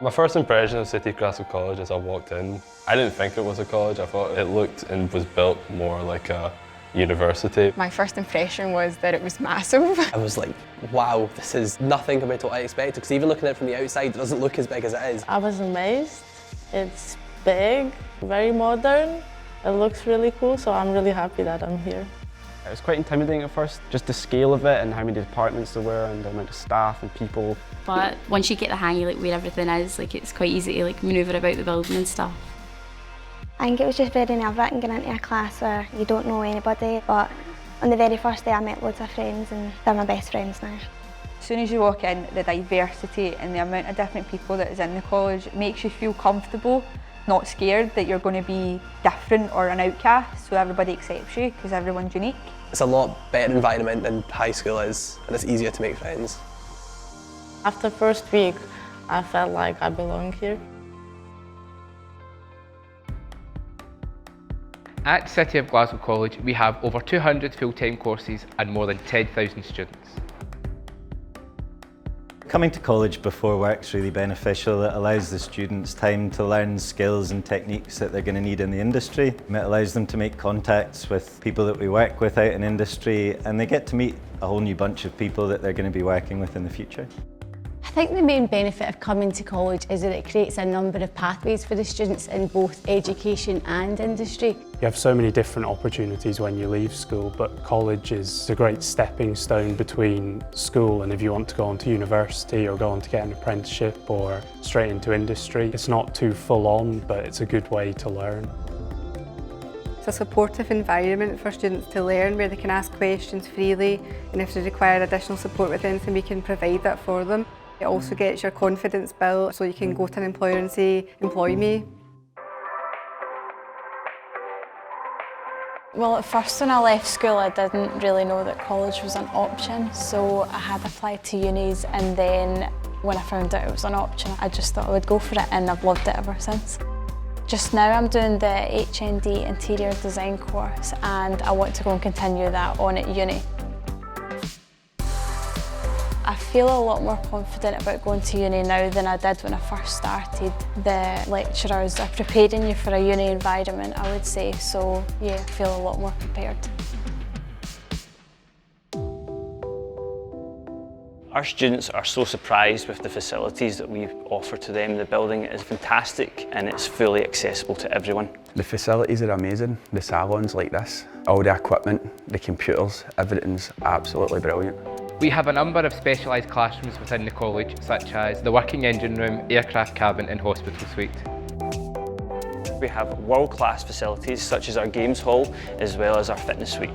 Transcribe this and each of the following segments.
My first impression of City Glasgow College as I walked in, I didn't think it was a college. I thought it looked and was built more like a university. My first impression was that it was massive. I was like, wow, this is nothing compared to what I expected, because even looking at it from the outside, it doesn't look as big as it is. I was amazed. It's big, very modern. It looks really cool, so I'm really happy that I'm here. It was quite intimidating at first, just the scale of it and how many departments there were and the amount of staff and people. But once you get the hang of where everything is, it's quite easy to manoeuvre about the building and stuff. I think it was just very nerve-wracking going into a class where you don't know anybody, but on the very first day I met loads of friends and they're my best friends now. As soon as you walk in, the diversity and the amount of different people that is in the college makes you feel comfortable, not scared that you're going to be different or an outcast, so everybody accepts you because everyone's unique. It's a lot better environment than high school is, and it's easier to make friends. After the first week, I felt like I belong here. At City of Glasgow College, we have over 200 full-time courses and more than 10,000 students. Coming to college before work's really beneficial. It allows the students time to learn skills and techniques that they're going to need in the industry. It allows them to make contacts with people that we work with out in industry, and they get to meet a whole new bunch of people that they're going to be working with in the future. I think the main benefit of coming to college is that it creates a number of pathways for the students in both education and industry. You have so many different opportunities when you leave school, but college is a great stepping stone between school and if you want to go on to university or go on to get an apprenticeship or straight into industry. It's not too full on, but it's a good way to learn. It's a supportive environment for students to learn where they can ask questions freely, and if they require additional support with anything, we can provide that for them. It also gets your confidence built so you can go to an employer and say, employ me. Well, at first when I left school I didn't really know that college was an option, so I had applied to unis, and then when I found out it was an option I just thought I would go for it, and I've loved it ever since. Just now I'm doing the HND interior design course and I want to go and continue that on at uni. I feel a lot more confident about going to uni now than I did when I first started. The lecturers are preparing you for a uni environment, I would say, so yeah, I feel a lot more prepared. Our students are so surprised with the facilities that we offer to them. The building is fantastic and it's fully accessible to everyone. The facilities are amazing. The salons like this, all the equipment, the computers, everything's absolutely brilliant. We have a number of specialised classrooms within the college, such as the working engine room, aircraft cabin and hospital suite. We have world-class facilities such as our games hall as well as our fitness suite.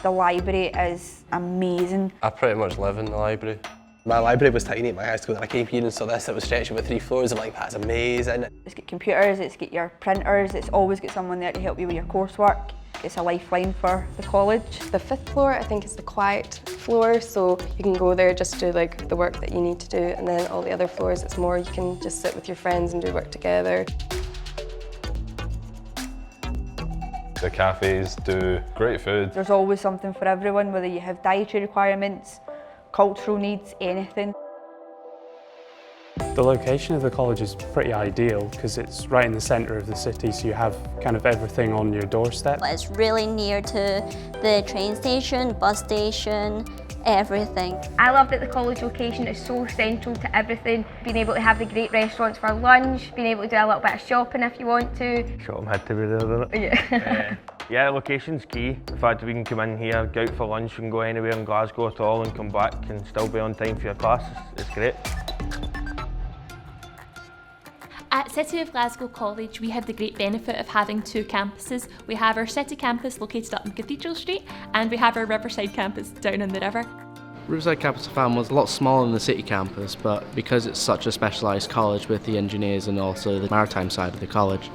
The library is amazing. I pretty much live in the library. My library was tiny at my high school, and I came here and saw this. It was stretching with 3 floors. I'm like, that's amazing. It's got computers, it's got your printers, it's always got someone there to help you with your coursework. It's a lifeline for the college. The 5th floor I think is the quiet floor, so you can go there just do the work that you need to do, and then all the other floors it's more you can just sit with your friends and do work together. The cafes do great food. There's always something for everyone, whether you have dietary requirements, cultural needs, anything. The location of the college is pretty ideal because it's right in the centre of the city, so you have kind of everything on your doorstep. It's really near to the train station, bus station, everything. I love that the college location is so central to everything. Being able to have the great restaurants for lunch, being able to do a little bit of shopping if you want to. Shopping had to be there, didn't it? Yeah. Yeah, the location's key. The fact that we can come in here, go out for lunch, we can go anywhere in Glasgow at all and come back and still be on time for your class, it's great. At City of Glasgow College, we have the great benefit of having 2 campuses. We have our city campus located up in Cathedral Street, and we have our Riverside campus down on the river. Riverside campus I found was a lot smaller than the city campus, but because it's such a specialised college with the engineers and also the maritime side of the college,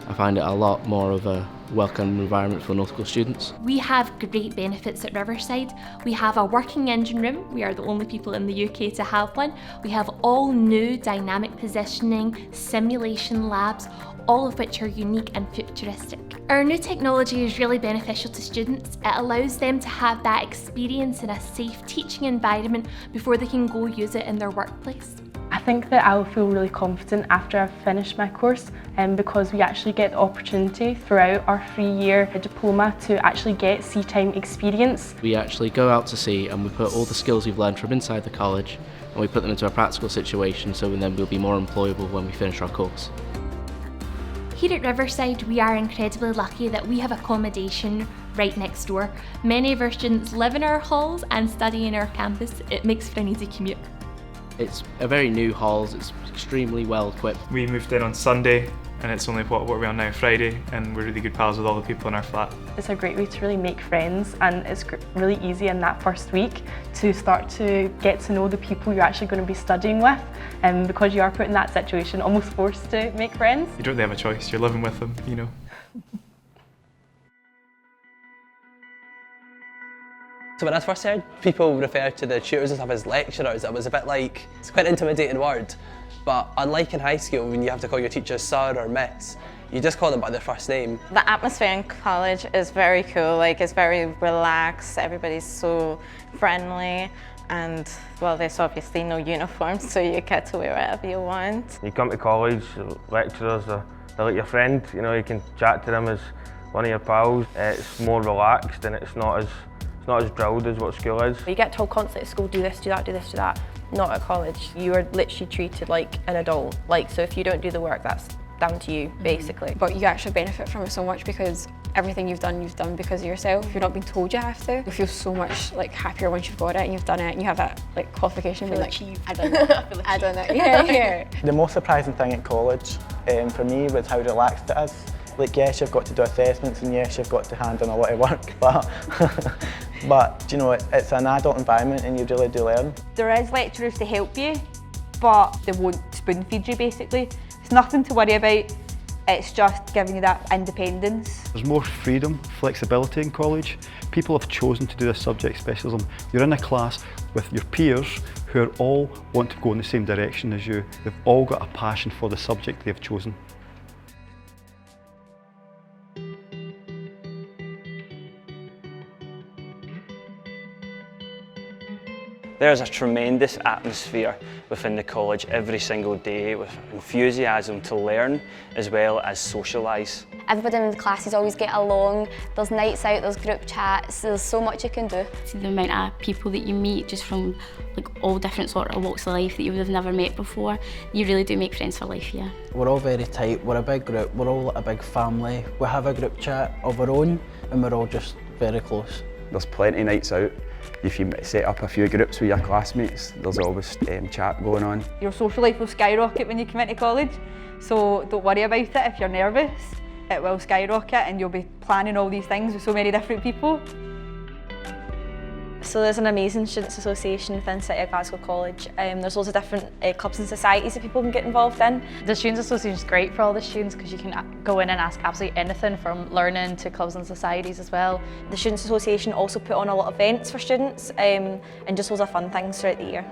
I find it a lot more of a welcome environment for nautical students. We have great benefits at Riverside. We have a working engine room. We are the only people in the UK to have one. We have all new dynamic positioning, simulation labs, all of which are unique and futuristic. Our new technology is really beneficial to students. It allows them to have that experience in a safe teaching environment before they can go use it in their workplace. I think that I'll feel really confident after I've finished my course because we actually get the opportunity throughout our 3-year diploma to actually get sea time experience. We actually go out to sea and we put all the skills we've learned from inside the college and we put them into a practical situation so then we'll be more employable when we finish our course. Here at Riverside, we are incredibly lucky that we have accommodation right next door. Many of our students live in our halls and study in our campus. It makes for an easy commute. It's a very new halls, it's extremely well equipped. We moved in on Sunday and it's only what are we on now, Friday, and we're really good pals with all the people in our flat. It's a great way to really make friends, and it's really easy in that first week to start to get to know the people you're actually going to be studying with, and because you are put in that situation, almost forced to make friends. You don't really have a choice, you're living with them, you know. So when I first heard people refer to the tutors and stuff as lecturers, it was a bit like, it's quite an intimidating word. But unlike in high school, when you have to call your teachers sir or miss, you just call them by their first name. The atmosphere in college is very cool, like it's very relaxed, everybody's so friendly, and well, there's obviously no uniforms, so you get to wear whatever you want. You come to college, lecturers, they're like your friend, you know, you can chat to them as one of your pals. It's more relaxed and it's not as drilled as what school is. You get told constantly at school, do this, do that, do this, do that. Not at college. You are literally treated like an adult. Like, so if you don't do the work, that's down to you, basically. But you actually benefit from it so much because everything you've done because of yourself. You're not being told you have to. You feel so much like happier once you've got it and you've done it and you have that like qualification. Being like, I done it. I done it. Yeah. The most surprising thing at college for me was how relaxed it is. Like, yes, you've got to do assessments and yes, you've got to hand in a lot of work, but you know, it's an adult environment and you really do learn. There is lecturers to help you, but they won't spoon feed you basically. It's nothing to worry about, it's just giving you that independence. There's more freedom, flexibility in college. People have chosen to do this subject specialism. You're in a class with your peers who are all want to go in the same direction as you. They've all got a passion for the subject they've chosen. There's a tremendous atmosphere within the college every single day with enthusiasm to learn as well as socialise. Everybody in the classes always get along, there's nights out, there's group chats, there's so much you can do. See the amount of people that you meet just from like all different sort of walks of life that you would have never met before, you really do make friends for life here. We're all very tight, we're a big group, we're all a big family. We have a group chat of our own and we're all just very close. There's plenty of nights out. If you set up a few groups with your classmates, there's always chat going on. Your social life will skyrocket when you come into college, so don't worry about it if you're nervous. It will skyrocket and you'll be planning all these things with so many different people. So there's an amazing Students' Association within City of Glasgow College. There's loads of different clubs and societies that people can get involved in. The Students' Association is great for all the students because you can go in and ask absolutely anything from learning to clubs and societies as well. The Students' Association also put on a lot of events for students and just loads of fun things throughout the year.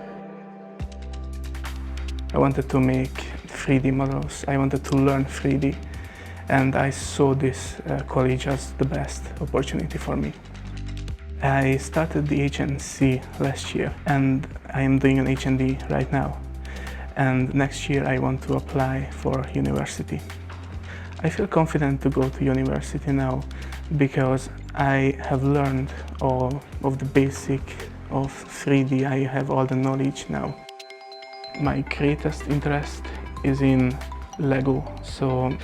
I wanted to make 3D models. I wanted to learn 3D and I saw this college as the best opportunity for me. I started the HNC last year and I am doing an HND right now. And next year I want to apply for university. I feel confident to go to university now because I have learned all of the basic of 3D. I have all the knowledge now. My greatest interest is in Lego. So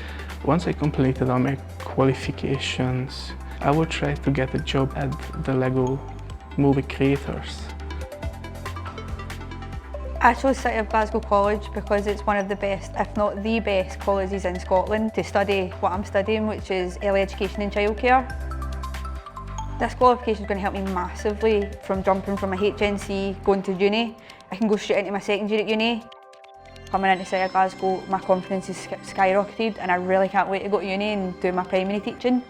once I completed all my qualifications, I will try to get a job at the Lego movie creators. I chose City of Glasgow College because it's one of the best, if not the best, colleges in Scotland to study what I'm studying, which is early education and childcare. This qualification is going to help me massively from jumping from a HNC going to uni. I can go straight into my second year at uni. Coming into City of Glasgow, my confidence is skyrocketed and I really can't wait to go to uni and do my primary teaching.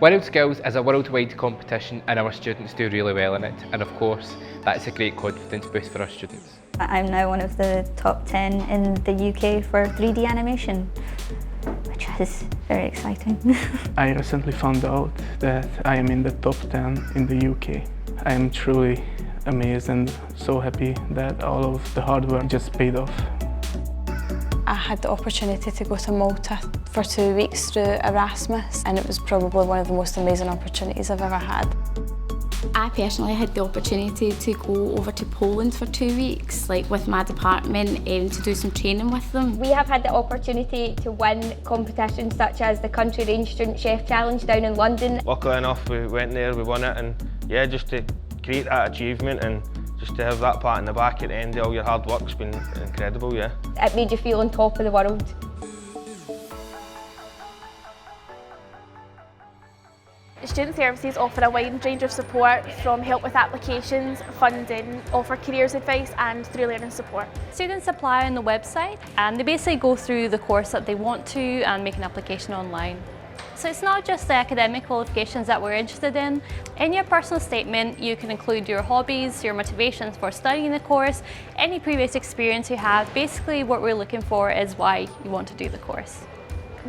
WorldSkills is a worldwide competition and our students do really well in it, and of course that's a great confidence boost for our students. I'm now one of the top 10 in the UK for 3D animation, which is very exciting. I recently found out that I am in the top 10 in the UK. I am truly amazed and so happy that all of the hard work just paid off. I had the opportunity to go to Malta for 2 weeks through Erasmus, and it was probably one of the most amazing opportunities I've ever had. I personally had the opportunity to go over to Poland for 2 weeks, like with my department, to do some training with them. We have had the opportunity to win competitions such as the Country Range Student Chef Challenge down in London. Luckily enough, we went there, we won it, and yeah, just to create that achievement and just to have that pat in the back at the end of all your hard work's been incredible, yeah. It made you feel on top of the world. Student Services offer a wide range of support, from help with applications, funding, offer careers advice and through learning support. Students apply on the website and they basically go through the course that they want to and make an application online. So it's not just the academic qualifications that we're interested in. In your personal statement, you can include your hobbies, your motivations for studying the course, any previous experience you have. Basically what we're looking for is why you want to do the course.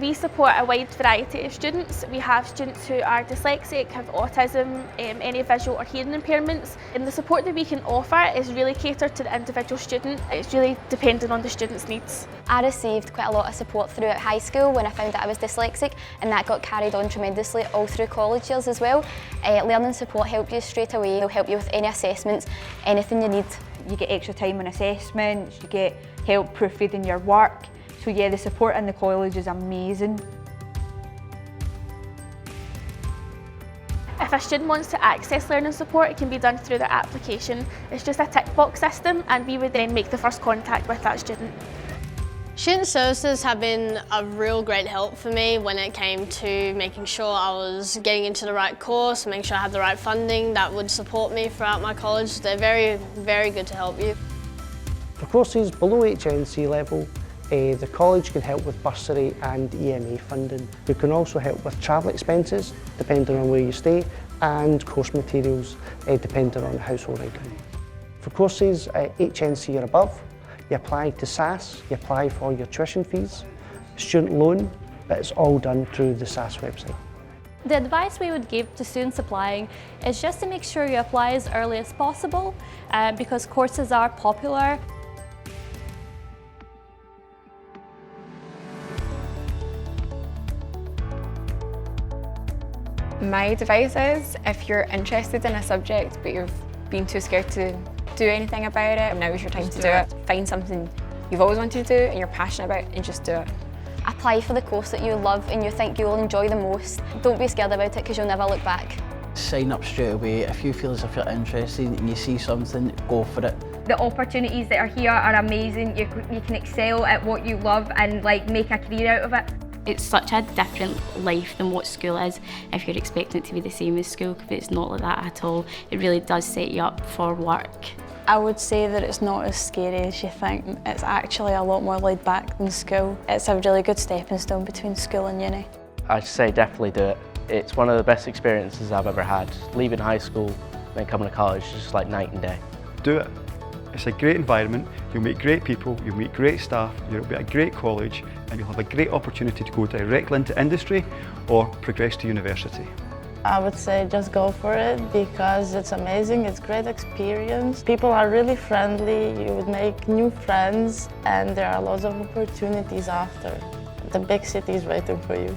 We support a wide variety of students. We have students who are dyslexic, have autism, any visual or hearing impairments, and the support that we can offer is really catered to the individual student. It's really dependent on the student's needs. I received quite a lot of support throughout high school when I found that I was dyslexic, and that got carried on tremendously all through college years as well. Learning support help you straight away. They'll help you with any assessments, anything you need. You get extra time on assessments, you get help proofreading your work. So yeah, the support in the college is amazing. If a student wants to access learning support, it can be done through their application. It's just a tick box system, and we would then make the first contact with that student. Student services have been a real great help for me when it came to making sure I was getting into the right course, making sure I had the right funding that would support me throughout my college. They're very, very good to help you. For courses below HNC level, the college can help with bursary and EMA funding. We can also help with travel expenses, depending on where you stay, and course materials, depending on household income. For courses HNC or above, you apply to SAS, you apply for your tuition fees, student loan, but it's all done through the SAS website. The advice we would give to students applying is just to make sure you apply as early as possible because courses are popular. My advice is, if you're interested in a subject but you've been too scared to do anything about it, now is your time to do it. Find something you've always wanted to do and you're passionate about, and just do it. Apply for the course that you love and you think you'll enjoy the most. Don't be scared about it because you'll never look back. Sign up straight away. If you feel as if you're interested and you see something, go for it. The opportunities that are here are amazing. You can excel at what you love and make a career out of it. It's such a different life than what school is if you're expecting it to be the same as school, because it's not like that at all. It really does set you up for work. I would say that it's not as scary as you think. It's actually a lot more laid back than school. It's a really good stepping stone between school and uni. I'd say definitely do it. It's one of the best experiences I've ever had. Leaving high school and coming to college is just like night and day. Do it. It's a great environment, you'll meet great people, you'll meet great staff, you'll be at a great college, and you'll have a great opportunity to go directly into industry or progress to university. I would say just go for it because it's amazing, it's a great experience. People are really friendly, you would make new friends, and there are lots of opportunities after. The big city is waiting for you.